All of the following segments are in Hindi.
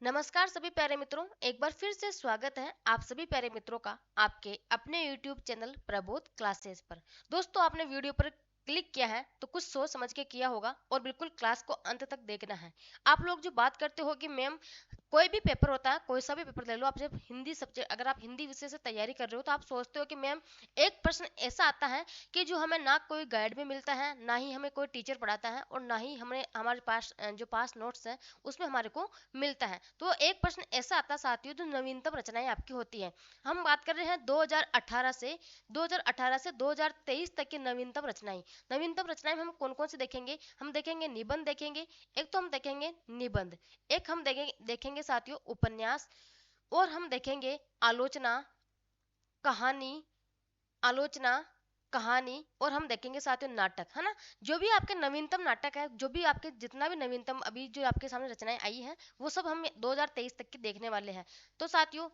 नमस्कार सभी प्यारे मित्रों, एक बार फिर से स्वागत है आप सभी प्यारे मित्रों का आपके अपने YouTube चैनल प्रबोध क्लासेस पर। दोस्तों, आपने वीडियो पर क्लिक किया है तो कुछ सोच समझ के किया होगा और बिल्कुल क्लास को अंत तक देखना है। आप लोग जो बात करते हो कि मैम कोई भी पेपर होता है, कोई सा भी पेपर ले लो, आप जब हिंदी सब्जेक्ट अगर आप हिंदी विषय से तैयारी कर रहे हो तो आप सोचते हो कि मैम एक प्रश्न ऐसा आता है कि जो हमें ना कोई गाइड में मिलता है, ना ही हमें कोई टीचर पढ़ाता है और ना ही हमें हमारे पास जो पास नोट्स है उसमें हमारे को मिलता है। तो एक प्रश्न ऐसा आता साथियों जो नवीनतम रचनाएं आपकी होती है। हम बात कर रहे हैं 2018 से 2023 तक की नवीनतम रचनाएं। नवीनतम रचनाएं में हम कौन कौन से देखेंगे? हम देखेंगे निबंध देखेंगे, एक तो हम देखेंगे निबंध, एक हम देखेंगे साथियों उपन्यास, और हम देखेंगे आलोचना, कहानी, आलोचना, कहानी, और हम देखेंगे साथियों नाटक, है ना। जो भी आपके नवीनतम नाटक है, जो भी आपके जितना भी नवीनतम अभी जो आपके सामने रचनाएं आई हैं, वो सब हम 2023 तक की देखने वाले हैं। तो साथियों,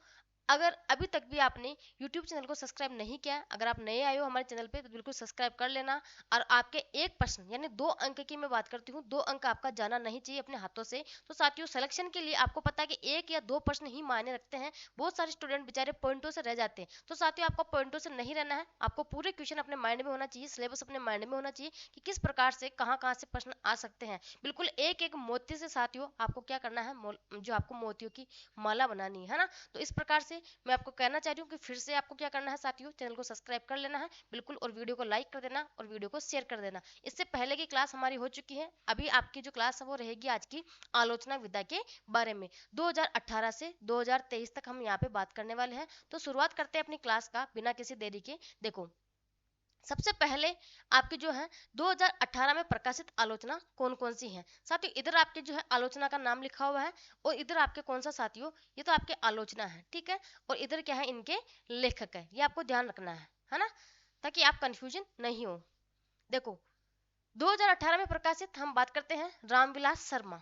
अगर अभी तक भी आपने YouTube चैनल को सब्सक्राइब नहीं किया, अगर आप नए आए हो हमारे चैनल पे तो बिल्कुल सब्सक्राइब कर लेना। और आपके एक प्रश्न यानी 2 अंक की मैं बात करती हूँ, 2 अंक आपका जाना नहीं चाहिए अपने हाथों से। तो साथियों, सिलेक्शन के लिए आपको पता है कि 1 या 2 प्रश्न ही मायने रखते हैं। बहुत सारे स्टूडेंट बेचारे पॉइंटों से रह जाते हैं। तो साथियों, आपको पॉइंटों से नहीं रहना है, आपको पूरे क्वेश्चन अपने माइंड में होना चाहिए, सिलेबस अपने माइंड में होना चाहिए कि किस प्रकार से कहाँ कहाँ से प्रश्न आ सकते हैं। बिल्कुल एक एक मोती से साथियों आपको क्या करना है, जो आपको मोतियों की माला बनानी है ना। तो इस प्रकार से मैं आपको कहना चाह रही हूँ कि फिर से आपको क्या करना है साथियों, चैनल को सब्सक्राइब कर लेना है बिल्कुल, और वीडियो को लाइक कर देना और वीडियो को शेयर कर देना। इससे पहले की क्लास हमारी हो चुकी है, अभी आपकी जो क्लास है वो रहेगी आज की आलोचना विधा के बारे में। 2018 से 2023 तक हम यहाँ पे बात करने वाले हैं। तो शुरुआत करते हैं अपनी क्लास का बिना किसी देरी के। देखो, सबसे पहले आपकी जो है 2018 में प्रकाशित आलोचना कौन कौन सी है साथियों। इधर आपके जो है आलोचना का नाम लिखा हुआ है, और इधर आपके कौन सा साथियों, ये तो आपके आलोचना है, ठीक है। और इधर क्या है, इनके लेखक है, ये आपको ध्यान रखना है ना, ताकि आप कंफ्यूजन नहीं हो। देखो, 2018 में प्रकाशित हम बात करते हैं रामविलास शर्मा,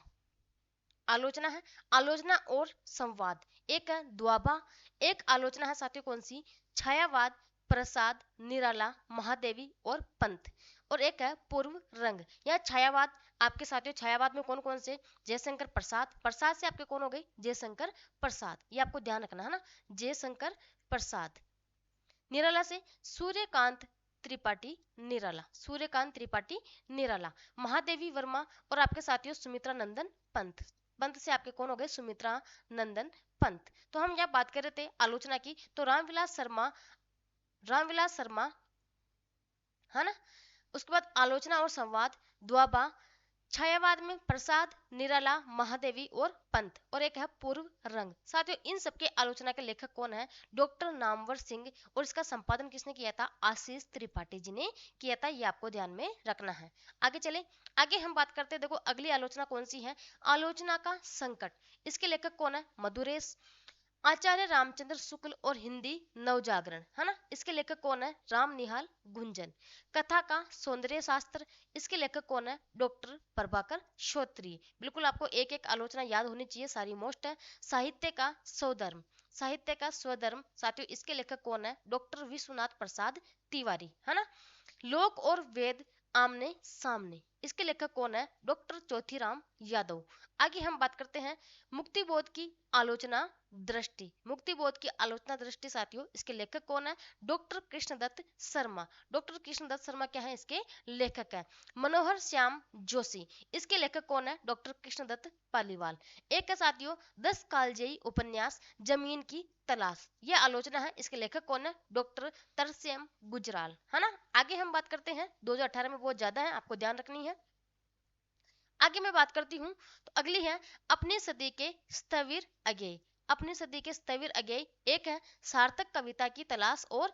आलोचना है आलोचना और संवाद। एक है द्वाबा, एक आलोचना है साथियों कौन सी, छायावाद, प्रसाद, निराला, महादेवी और पंथ। और एक है पूर्व रंग या छायावाद। आपके साथियों छायावाद में कौन कौन से, जयशंकर प्रसाद, प्रसाद से आपके कौन हो गए, जयशंकर प्रसाद, ये आपको ध्यान रखना है ना, जयशंकर प्रसाद। निराला से सूर्यकांत त्रिपाठी निराला, सूर्यकांत त्रिपाठी निराला। महादेवी वर्मा और आपके साथियों सुमित्रा नंदन पंत, पंत से आपके कौन हो गए, सुमित्रा नंदन पंत। तो हम यहाँ बात कर रहे थे आलोचना की, तो रामविलास शर्मा, रामविलास शर्मा, है ना। उसके बाद आलोचना और संवाद द्वाबा, छायावाद में प्रसाद, निराला, महादेवी और पंत, और एक है पूर्व रंग। साथियों, इन सबके आलोचना के लेखक कौन है, डॉक्टर नामवर सिंह, और इसका संपादन किसने किया था, आशीष त्रिपाठी जी ने किया था, ये आपको ध्यान में रखना है। आगे चले, आगे हम बात करते हैं। देखो, अगली आलोचना कौन सी है, आलोचना का संकट। इसके लेखक कौन है, मधुरेश, आचार्य रामचंद्र शुक्ल और हिंदी नवजागरण, है ना। इसके लेखक कौन है, राम निहाल गुंजन। कथा का सौंदर्य शास्त्र, इसके लेखक कौन है, डॉक्टर प्रभाकर श्रोत्रिय। बिल्कुल आपको एक एक आलोचना याद होनी चाहिए, सारी मोस्ट है। साहित्य का स्वधर्म, साहित्य का स्वधर्म साथियों, इसके लेखक कौन है, डॉक्टर विश्वनाथ प्रसाद तिवारी, है ना। लोक और वेद आमने सामने, इसके लेखक कौन है, डॉक्टर चौथीराम यादव। आगे हम बात करते हैं मुक्ति बोध की आलोचना दृष्टि, मुक्ति बोध की आलोचना दृष्टि साथियों, इसके लेखक कौन है, डॉक्टर कृष्णदत्त शर्मा। डॉक्टर कृष्णदत्त शर्मा क्या है, इसके लेखक है। मनोहर श्याम जोशी, इसके लेखक कौन है, डॉक्टर कृष्णदत्त पालीवाल। एक है साथियों 10 कालजयी उपन्यास जमीन की तलाश, यह आलोचना है, इसके लेखक कौन है, डॉक्टर तरसेम गुजराल, है ना। आगे हम बात करते हैं, 2018 में बहुत ज्यादा है, आपको ध्यान रखनी है। आगे मैं बात करती हूँ, तो अगली है अपनी सदी के स्थविर अगेय, अपनी सदी के स्थविर अगेय। एक है सार्थक कविता की तलाश और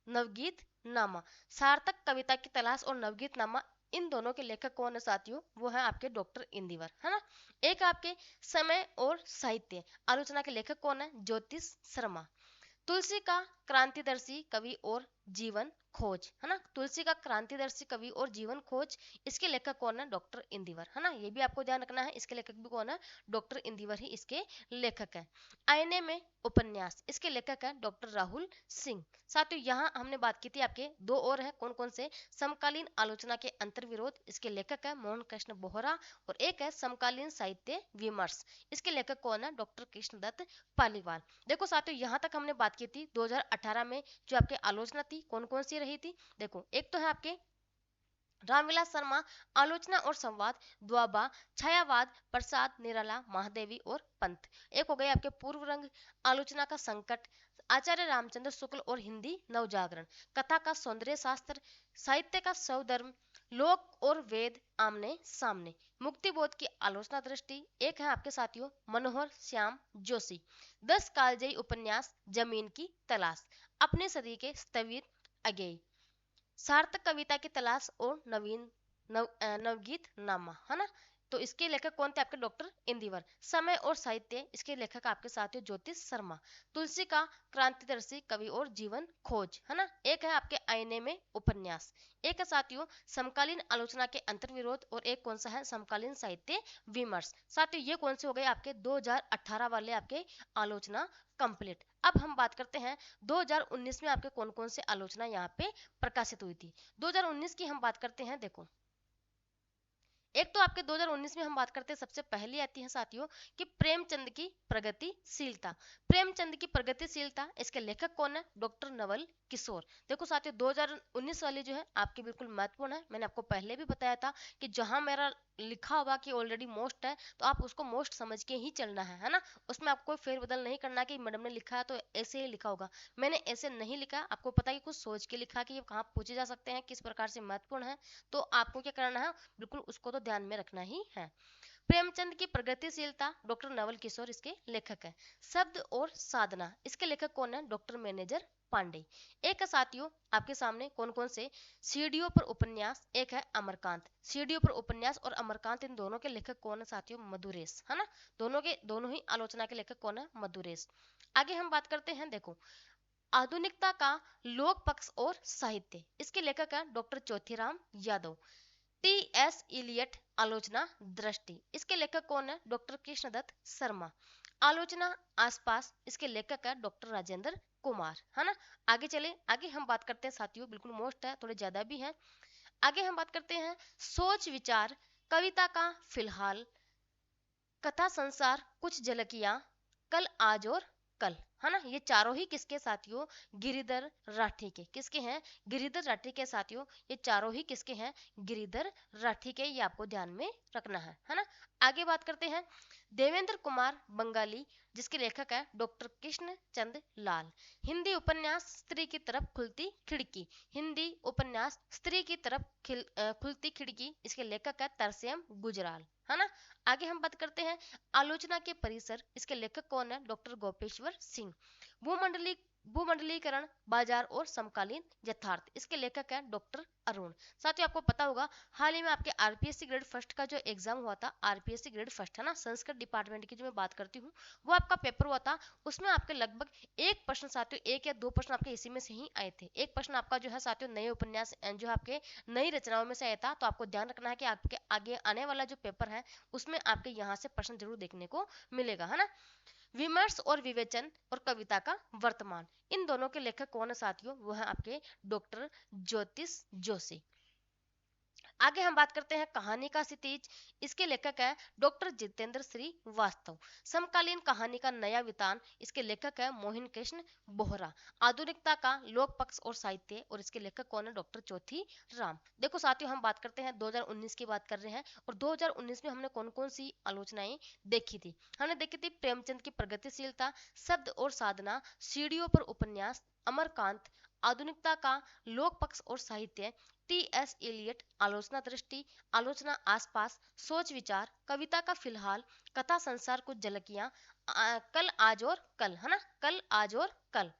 नवगीत नामा, सार्थक कविता की तलाश और नवगीत नामा, इन दोनों के लेखक कौन है साथियों, वो है आपके डॉक्टर इंदिवर, है ना। एक आपके समय और साहित्य, आलोचना के लेखक कौन है, ज्योतिष शर्मा। तुलसी का क्रांतिदर्शी कवि और जीवन खोज, है ना। तुलसी का क्रांतिदर्शी कवि और जीवन खोज, इसके लेखक कौन है? डॉक्टर इंदिवर, है ना। ये भी आपको ध्यान रखना है, इसके लेखक भी कौन है? डॉक्टर इंदिवर ही इसके लेखक है। आईने में उपन्यास, इसके लेखक है डॉक्टर राहुल सिंह। साथियों यहाँ हमने बात की थी, आपके दो और है, कौन कौन से? समकालीन आलोचना के अंतर्विरोध, इसके लेखक है मोहन कृष्ण बोहरा, और एक है समकालीन साहित्य विमर्श, इसके लेखक कौन है? डॉक्टर कृष्णदत्त पालीवाल। देखो साथियों यहाँ तक हमने बात की थी 2018 में जो आपके आलोचना थी कौन कौन सी रही थी। देखो एक तो है आपके रामविलास शर्मा, आलोचना और संवाद, द्वाबा, छायावाद, प्रसाद निराला, महादेवी और पंत। एक हो गए आपके पूर्व रंग, आलोचना का संकट, आचार्य रामचंद्र शुक्ल और हिंदी नवजागरण, कथा का सौंदर्य शास्त्र, साहित्य का स्वधर्म, लोक और वेद आमने सामने, मुक्ति बोध की आलोचना दृष्टि। एक है आपके साथियों मनोहर श्याम जोशी, 10 कालजयी उपन्यास, जमीन की तलाश, अपने सदी के स्थविर अगेय, सार्थक कविता की तलाश और नवगीत नामा, है ना। तो इसके लेखक कौन थे? आपके डॉक्टर इंदिवर। समय और साहित्य, इसके लेखक आपके साथियों ज्योतिष शर्मा। तुलसी का क्रांतिदर्शी कवि और जीवन खोज, है ना। एक है आपके आईने में उपन्यास, एक है साथियों समकालीन आलोचना के अंतर्विरोध, और एक कौन सा है? समकालीन साहित्य विमर्श। साथियों ये कौन से हो गए आपके 2018 वाले आपके आलोचना कंप्लीट। अब हम बात करते हैं 2019 में आपके कौन कौन से आलोचना यहाँ पे प्रकाशित हुई थी। 2019 की हम बात करते हैं। देखो एक तो आपके 2019 में हम बात करते हैं, सबसे पहली आती है साथियों कि प्रेमचंद की प्रगतिशीलता। प्रेमचंद की प्रगतिशीलता, इसके लेखक कौन है? डॉक्टर नवल किशोर। देखो साथियों 2019 वाली जो है आपकी बिल्कुल महत्वपूर्ण है, मैंने आपको पहले भी बताया था कि जहां मेरा लिखा होगा कि ऑलरेडी मोस्ट है तो आप उसको मोस्ट समझ के ही चलना है ना। उसमें आपको फेरबदल नहीं करना कि मैडम ने लिखा है तो ऐसे ही लिखा होगा, मैंने ऐसे नहीं लिखा। आपको पता है कि कुछ सोच के लिखा कि ये कहाँ पूछे जा सकते हैं, किस प्रकार से महत्वपूर्ण है, तो आपको क्या करना है? बिल्कुल उसको तो ध्यान में रखना ही है। प्रेमचंद की प्रगतिशीलता, डॉक्टर नवल किशोर इसके लेखक है। शब्द और साधना, इसके लेखक कौन है? डॉक्टर मैनेजर पांडे। एक है साथियों आपके सामने कौन कौन से? सीढ़ियों पर उपन्यास, एक है अमरकांत। सीढ़ियों पर उपन्यास और अमरकांत, इन दोनों के लेखक कौन है साथियों? मधुरेश, है ना। दोनों के दोनों ही आलोचना के लेखक कौन है? मधुरेश। आगे हम बात करते हैं, देखो आधुनिकता का लोक पक्ष और साहित्य, इसके लेखक है doctor Chauthiram Yadav. T S Eliot, आलोचना दृष्टि, इसके लेखक कौन है? डॉक्टर कृष्णदत्त शर्मा। आलोचना आसपास, इसके लेखक है डॉक्टर राजेंद्र कुमार, है ना। आगे चले, आगे हम बात करते हैं साथियों, बिल्कुल मोस्ट है, थोड़े ज्यादा भी है। आगे हम बात करते हैं सोच विचार, कविता का फिलहाल, कथा संसार, कुछ झलकियां, कल आज और कल, है ना। ये चारों ही किसके साथियों? गिरिधर राठी के। किसके हैं? गिरिधर राठी के साथियों। ये चारों ही किसके हैं? गिरिधर राठी के, ये आपको ध्यान में रखना है ना। आगे बात करते हैं देवेंद्र कुमार बंगाली, जिसके लेखक है डॉक्टर कृष्ण चंद लाल। हिंदी उपन्यास स्त्री की तरफ खुलती खिड़की, हिंदी उपन्यास स्त्री की तरफ खुलती खिड़की, इसके लेखक है तरसेम गुजराल, है ना। आगे हम बात करते हैं आलोचना के परिसर, इसके लेखक कौन है? डॉक्टर गोपेश्वर सिंह। भूमंडली भूमंडलीकरण, बाजार और समकालीन यथार्थ, इसके लेखक है डॉक्टर अरुण। साथियों आपको पता होगा हाल ही में आपके आरपीएससी ग्रेड फर्स्ट का जो एग्जाम हुआ था, आरपीएससी ग्रेड फर्स्ट, है ना, संस्कृत डिपार्टमेंट की जो मैं बात करती हूँ, वो आपका पेपर हुआ था। उसमें आपके लगभग एक प्रश्न साथियों, एक या दो प्रश्न आपके इसी में से ही आए थे। एक प्रश्न आपका जो है साथियों नए उपन्यास जो आपके नई रचनाओं में से आया था। तो आपको ध्यान रखना है कि आपके आगे आने वाला जो पेपर है उसमें आपके यहाँ से प्रश्न जरूर देखने को मिलेगा, है ना। विमर्श और विवेचन और कविता का वर्तमान, इन दोनों के लेखक कौन है साथियों? वो है आपके डॉक्टर ज्योतिष जोशी। आगे हम बात करते हैं कहानी का क्षितिज, इसके लेखक है डॉक्टर जितेंद्र श्रीवास्तव। समकालीन कहानी का नया वितान, इसके लेखक है मोहिन कृष्ण बोहरा। आधुनिकता का लोक पक्ष और साहित्य, और इसके लेखक कौन है? डॉक्टर चौथी राम। देखो साथियों हम बात करते हैं 2019 की बात कर रहे हैं, और 2019 में हमने कौन कौन सी आलोचनाएं देखी थी? हमने देखी थी प्रेमचंद की प्रगतिशीलता, शब्द और साधना, सीढ़ियों पर उपन्यास, अमरकांत, आधुनिकता का लोक पक्ष और साहित्य, टी एस इलियट, आलोचना दृष्टि, आलोचना आसपास, सोच विचार, कविता का फिलहाल, कथा संसार, कुछ झलकियां, कल आज और कल, है ना, कल आज और कल।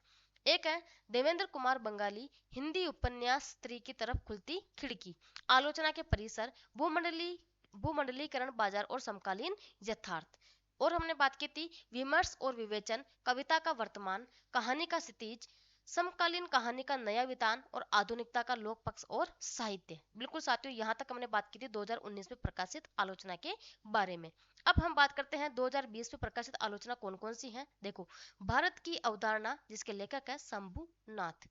एक है देवेंद्र कुमार बंगाली, हिंदी उपन्यास स्त्री की तरफ खुलती खिड़की, आलोचना के परिसर, भूमंडलीकरण, बाजार और समकालीन यथार्थ। और हमने बात की थी विमर्श और विवेचन, कविता का वर्तमान, कहानी का क्षितिज, समकालीन कहानी का नया वितान और आधुनिकता का लोक पक्ष और साहित्य। बिल्कुल साथियों, यहाँ तक हमने बात की थी 2019 में प्रकाशित आलोचना के बारे में। अब हम बात करते हैं 2020 में प्रकाशित आलोचना कौन कौन सी है। देखो, भारत की अवधारणा, जिसके लेखक है शंभुनाथ।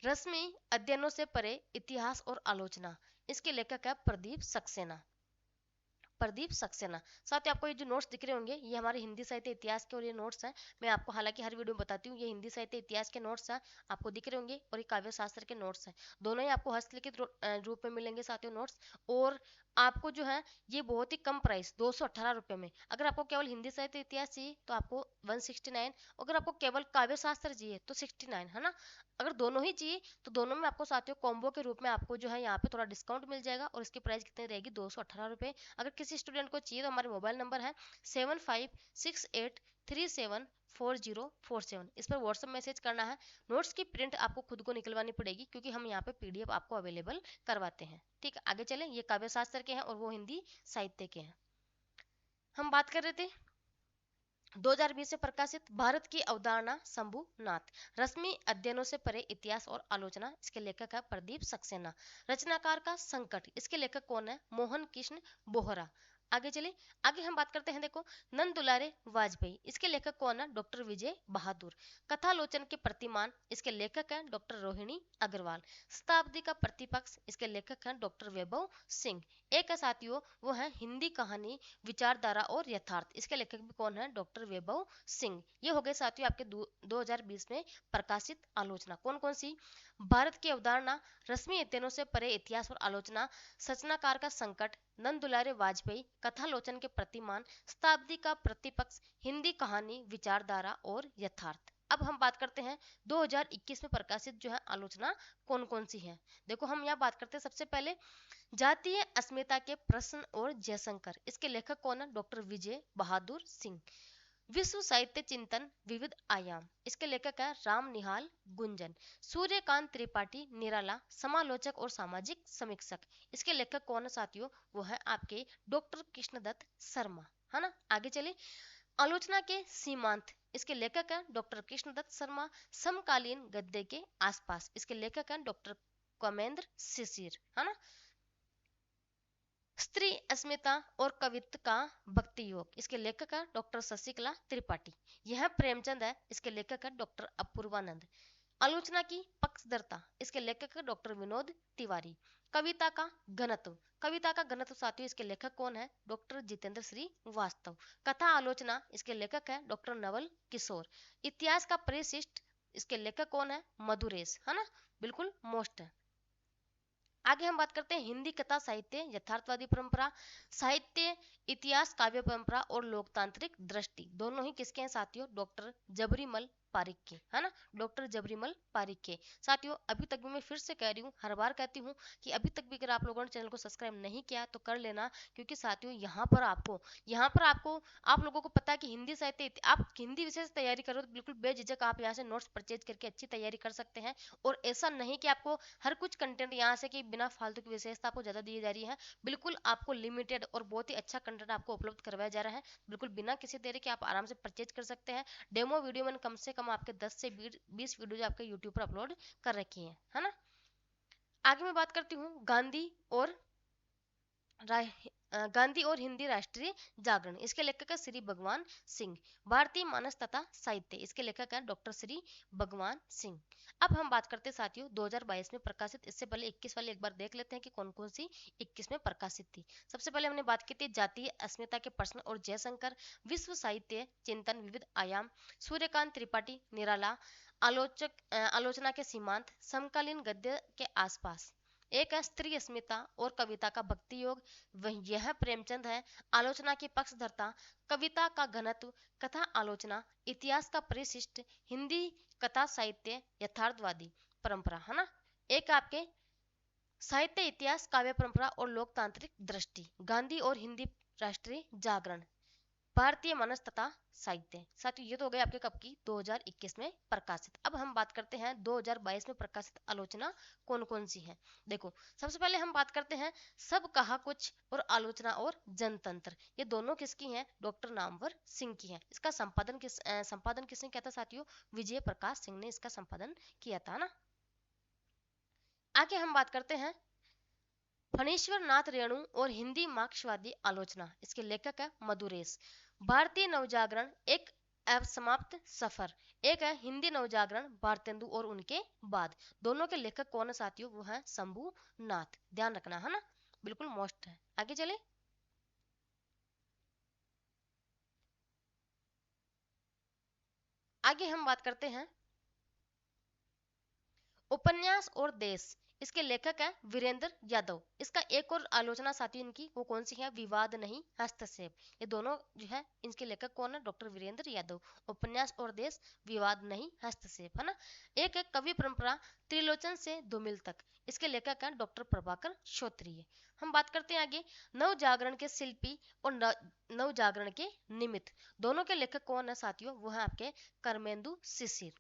रश्मि, अध्ययनों से परे इतिहास और आलोचना, इसके लेखक है प्रदीप सक्सेना। प्रदीप सक्सेना। साथ ही आपको ये जो नोट्स दिख रहे होंगे, ये हमारे हिंदी साहित्य इतिहास के और ये नोट्स हैं। मैं आपको हालांकि हर वीडियो में बताती हूँ, ये हिंदी साहित्य इतिहास के नोट्स हैं, आपको दिख रहे होंगे, और ये काव्य शास्त्र के नोट्स हैं। दोनों ही आपको हस्तलिखित रूप में मिलेंगे साथियों नोट्स। और आपको जो है ये बहुत ही कम प्राइस 218 रुपये में। अगर आपको केवल हिंदी साहित्य इतिहास चाहिए तो आपको 169, अगर आपको केवल काव्य शास्त्र चाहिए तो 69, है ना। अगर दोनों ही चाहिए तो दोनों में आपको साथियों कॉम्बो के रूप में आपको जो है यहाँ पे थोड़ा डिस्काउंट मिल जाएगा, और इसकी प्राइस कितनी रहेगी, 218 रुपये। अगर किसी स्टूडेंट को चाहिए तो हमारे मोबाइल नंबर है 7568374047, इस पर व्हाट्सएप मैसेज करना है। नोट्स की प्रिंट आपको खुद को निकलवानी पड़ेगी, क्योंकि हम यहाँ पे पीडीएफ आपको अवेलेबल करवाते हैं। ठीक है, आगे चलें। ये काव्य शास्त्र के हैं और वो हिंदी साहित्य के हैं। हम बात कर रहे थे 2020 से प्रकाशित भारत की अवधारणा शंभुनाथ। रश्मि, अध्ययनों से परे इतिहास और आलोचना, इसके लेखक है प्रदीप सक्सेना। रचनाकार का संकट, इसके लेखक कौन है, मोहन कृष्ण बोहरा। आगे चले, आगे हम बात करते हैं। देखो, नंद दुलारे वाजपेयी, इसके लेखक कौन है, डॉक्टर विजय बहादुर। कथालोचन के प्रतिमान, इसके लेखक हैं डॉक्टर रोहिणी अग्रवाल। शताब्दी का प्रतिपक्ष, इसके लेखक हैं डॉक्टर वैभव सिंह। एक है साथियों, वो है हिंदी कहानी, विचारधारा और यथार्थ, इसके लेखक भी कौन है, डॉक्टर वैभव सिंह। ये हो गए साथियों आपके 2020 में प्रकाशित आलोचना। कौन कौन सी, भारत की अवधारणा, रश्मि, अध्ययनों से परे इतिहास और आलोचना, सचनाकार का संकट, नंद दुलारे वाजपेयी, कथालोचन के प्रतिमान, शताब्दी का प्रतिपक्ष, हिंदी कहानी, विचारधारा और यथार्थ। अब हम बात करते हैं 2021 में प्रकाशित जो है आलोचना कौन कौन सी है। देखो, हम यहाँ बात करते हैं सबसे पहले जातीय अस्मिता के प्रश्न और जयशंकर, इसके लेखक कौन है, डॉक्टर विजय बहादुर सिंह। विश्व साहित्य चिंतन विविध आयाम, इसके लेखक है राम निहाल गुंजन। सूर्यकांत त्रिपाठी निराला, समालोचक और सामाजिक समीक्षक, इसके लेखक कौन है साथियों, वो है आपके डॉक्टर कृष्णदत्त शर्मा, है ना। आगे चले, आलोचना के सीमांत, इसके लेखक हैं डॉक्टर कृष्णदत्त शर्मा। समकालीन गद्य के आसपास, इसके लेखक हैं डॉक्टर कमेंद्र शिशिर, है ना। स्त्री अस्मिता और कवित्व का भक्ति योग, इसके लेखक है डॉक्टर शशिकला त्रिपाठी। यह प्रेमचंद है, इसके लेखक है डॉक्टर अपूर्वानंद। आलोचना की पक्षधरता, इसके लेखक है डॉक्टर विनोद तिवारी। कविता का घनत्व, कविता का घनत्व साथियों, इसके लेखक कौन है, डॉक्टर जितेंद्र श्री वास्तव। कथा आलोचना, इसके लेखक है डॉक्टर नवल किशोर। इतिहास का परिशिष्ट, इसके लेखक कौन है, मधुरेश, है ना, बिल्कुल मोस्ट है। आगे हम बात करते हैं हिंदी कथा साहित्य यथार्थवादी परंपरा, साहित्य इतिहास काव्य परंपरा और लोकतांत्रिक दृष्टि, दोनों ही किसके हैं साथियों, डॉक्टर जबरीमल पारिक के, है ना, डॉक्टर जबरीमल पारिक के। साथियों, अभी तक भी मैं फिर से कह रही हूँ, हर बार कहती हूँ कि अभी तक भी अगर आप लोगों ने चैनल को सब्सक्राइब नहीं किया तो कर लेना, क्योंकि साथियों यहाँ पर आपको आप लोगों को पता है कि हिंदी साहित्य आप हिंदी विषय से तैयारी करो तो बिल्कुल बेझिझक आप यहाँ से नोट्स परचेज करके अच्छी तैयारी कर सकते हैं। और ऐसा नहीं कि आपको हर कुछ कंटेंट यहाँ से कि बिना फालतू की विशेषता आपको ज़्यादा दी जा रही है, बिल्कुल आपको लिमिटेड और बहुत ही अच्छा कंटेंट आपको उपलब्ध करवाया जा रहा है, बिल्कुल बिना किसी देरी के आप आराम से परचेज कर सकते हैं। डेमो वीडियो मैंने कम से कम आपके 10 से 20 वीडियो आपके यूट्यूब पर अपलोड कर रखी हैं, है ना। आगे मैं बात करती हूँ गांधी और हिंदी राष्ट्रीय जागरण, इसके लेखक है श्री भगवान सिंह। भारतीय मानस तथा साहित्य, इसके लेखक है डॉक्टर श्री भगवान सिंह। अब हम बात करते हैं साथियों 2022 में प्रकाशित, इससे पहले 21 वाले एक बार देख लेते हैं कि कौन कौन सी 21 में प्रकाशित थी। सबसे पहले हमने बात की थी जातीय अस्मिता के प्रश्न और जयशंकर, विश्व साहित्य चिंतन विविध आयाम, सूर्यकांत त्रिपाठी निराला, आलोचना के सीमांत, समकालीन गद्य के आसपास। एक है स्त्री अस्मिता और कविता का भक्ति योग, वह यह प्रेमचंद है। आलोचना की पक्षधरता, कविता का घनत्व, कथा आलोचना, इतिहास का परिशिष्ट, हिंदी कथा साहित्य यथार्थवादी परंपरा, है ना। एक आपके साहित्य इतिहास काव्य परंपरा और लोकतांत्रिक दृष्टि, गांधी और हिंदी राष्ट्रीय जागरण। भारतीय मानस तथा साहित्य। साथियों ये तो हो गए आपके कब की 2021 में प्रकाशित। अब हम बात करते हैं 2022 में प्रकाशित आलोचना कौन कौन सी है। देखो सबसे पहले हम बात करते हैं सब कहा कुछ और आलोचना और जनतंत्र। ये दोनों किसकी हैं? डॉक्टर नामवर सिंह की है। इसका संपादन किसने किया था साथियों? विजय प्रकाश सिंह ने इसका संपादन किया था ना। आगे हम बात करते हैं फणीश्वर नाथ रेणु और हिंदी मार्क्सवादी आलोचना। इसके लेखक है मधुरेश। भारतीय नवजागरण एक असमाप्त सफर। एक है हिंदी नवजागरण भारतेंदु और उनके बाद। दोनों के लेखक कौन है साथियों? वो है शंभू नाथ। ध्यान रखना है ना, बिल्कुल मोस्ट है। आगे चले, आगे हम बात करते हैं उपन्यास और देश। इसके लेखक है वीरेंद्र यादव। इसका एक और आलोचना साथी इनकी वो कौन सी है? विवाद नहीं हस्तक्षेप। ये दोनों जो है इनके लेखक कौन है? डॉक्टर वीरेंद्र यादव। उपन्यास और देश, विवाद नहीं हस्तक्षेप, है ना। एक है कवि परंपरा त्रिलोचन से धूमिल तक। इसके लेखक है डॉक्टर प्रभाकर श्रोत्रिय। हम बात करते हैं आगे नव जागरण के शिल्पी और नव जागरण के निमित्त। दोनों के लेखक कौन है साथियों? वो है आपके कर्मेंदु शिशिर।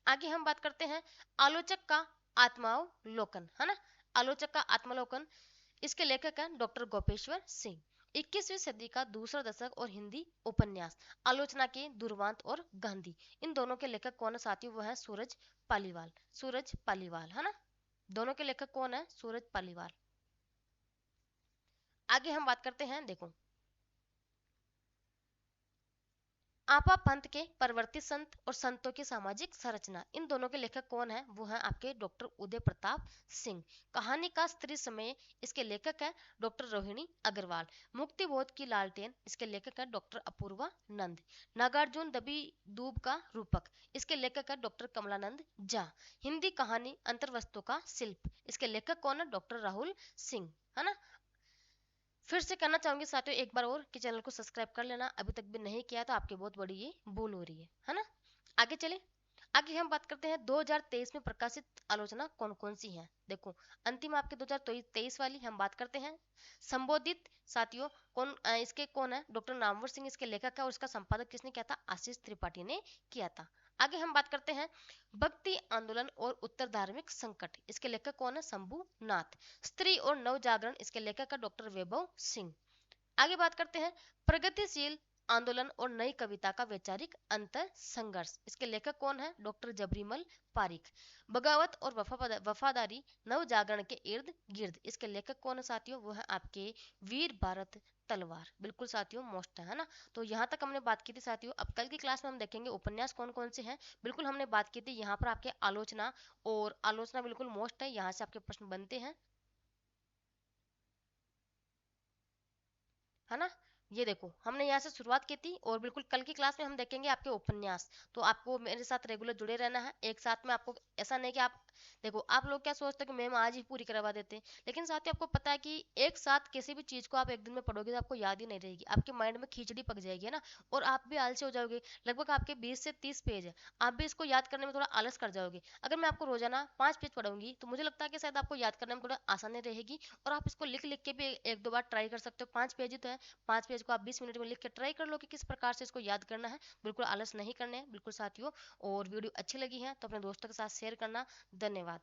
आगे हम बात करते हैं आलोचक का आत्मावलोकन, है ना। आलोचक का आत्मावलोकन, इसके लेखक हैं डॉक्टर गोपेश्वर सिंह। 21वीं सदी का दूसरा दशक और हिंदी उपन्यास आलोचना के दुर्वांत और गांधी। इन दोनों के लेखक कौन है साथियों? वो है सूरज पालीवाल। सूरज पालीवाल, है ना। दोनों के लेखक कौन है? सूरज पालीवाल। आगे हम बात करते हैं, देखो आपा पंथ के परवर्ती संत और संतों की सामाजिक संरचना। इन दोनों के लेखक कौन है? वो है आपके डॉक्टर उदय प्रताप सिंह। कहानी का स्त्री समय, इसके लेखक है डॉक्टर रोहिणी अग्रवाल। मुक्ति बोध की लालटेन, इसके लेखक है डॉक्टर अपूर्वा नंद। नागार्जुन दबी दूब का रूपक, इसके लेखक है डॉक्टर कमलानंद झा। हिंदी कहानी अंतर्वस्तु का शिल्प, इसके लेखक कौन है? डॉक्टर राहुल सिंह, है ना। फिर से कहना चाहूंगी साथियों एक बार और कि चैनल को सब्सक्राइब कर लेना, अभी तक भी नहीं किया तो आपकी बहुत बड़ी ये भूल हो रही है ना। आगे चले, आगे हम बात करते हैं 2023 में प्रकाशित आलोचना कौन कौन सी है। देखो अंतिम आपके 2023 वाली हम बात करते हैं संबोधित। साथियों इसके कौन है? डॉक्टर नामवर सिंह इसके लेखक है और इसका संपादक किसने किया था? आशीष त्रिपाठी ने किया था। आगे हम बात करते हैं भक्ति आंदोलन और उत्तर धार्मिक संकट। इसके लेखक कौन है? शंभू नाथ। स्त्री और नव जागरण, इसके लेखक है डॉक्टर वैभव सिंह। आगे बात करते हैं प्रगतिशील आंदोलन और नई कविता का वैचारिक अंतर संघर्ष। इसके लेखक कौन है? डॉक्टर जबरीमल पारिक। बगावत और वफादारी नव जागरण के इर्द गिर्द। इसके लेखक कौन है साथियों? वो है आपके वीर भारत तलवार। बिल्कुल साथियों मोस्ट है ना। तो यहाँ तक हमने बात की थी साथियों। अब कल की क्लास में हम देखेंगे उपन्यास कौन कौन से हैं। बिल्कुल हमने बात की थी यहाँ पर आपके आलोचना, और आलोचना बिल्कुल मोस्ट है, यहाँ से आपके प्रश्न बनते हैं, है ना। ये देखो हमने यहाँ से शुरुआत की थी और बिल्कुल कल की क्लास में हम देखेंगे आपके उपन्यास। तो आपको मेरे साथ रेगुलर जुड़े रहना है एक साथ में। आपको ऐसा नहीं कि आप देखो आप लोग क्या सोचते हो कि मैम आज ही पूरी करवा देते हैं, लेकिन साथ ही आपको पता है कि एक साथ किसी भी चीज को आप एक दिन में पढ़ोगे तो आपको याद ही नहीं रहेगी, आपके माइंड में खिचड़ी पक जाएगी, है ना। और आप भी आलसी हो जाओगे। लगभग आपके 20 से 30 पेज है, आप भी इसको याद करने में थोड़ा आलस कर जाओगे। अगर मैं आपको रोजाना 5 पेज पढ़ूंगी तो मुझे लगता है कि शायद आपको याद करने में थोड़ा आसानी रहेगी। और आप इसको लिख लिख के भी एक दो बार ट्राई कर सकते हो। 5 पेज ही तो है, 5 पेज को आप 20 मिनट में लिख के ट्राई कर लो कि किस प्रकार से इसको याद करना है। बिल्कुल आलस नहीं करने हैं बिल्कुल साथियों। और वीडियो अच्छी लगी है तो अपने दोस्तों के साथ शेयर करना। धन्यवाद।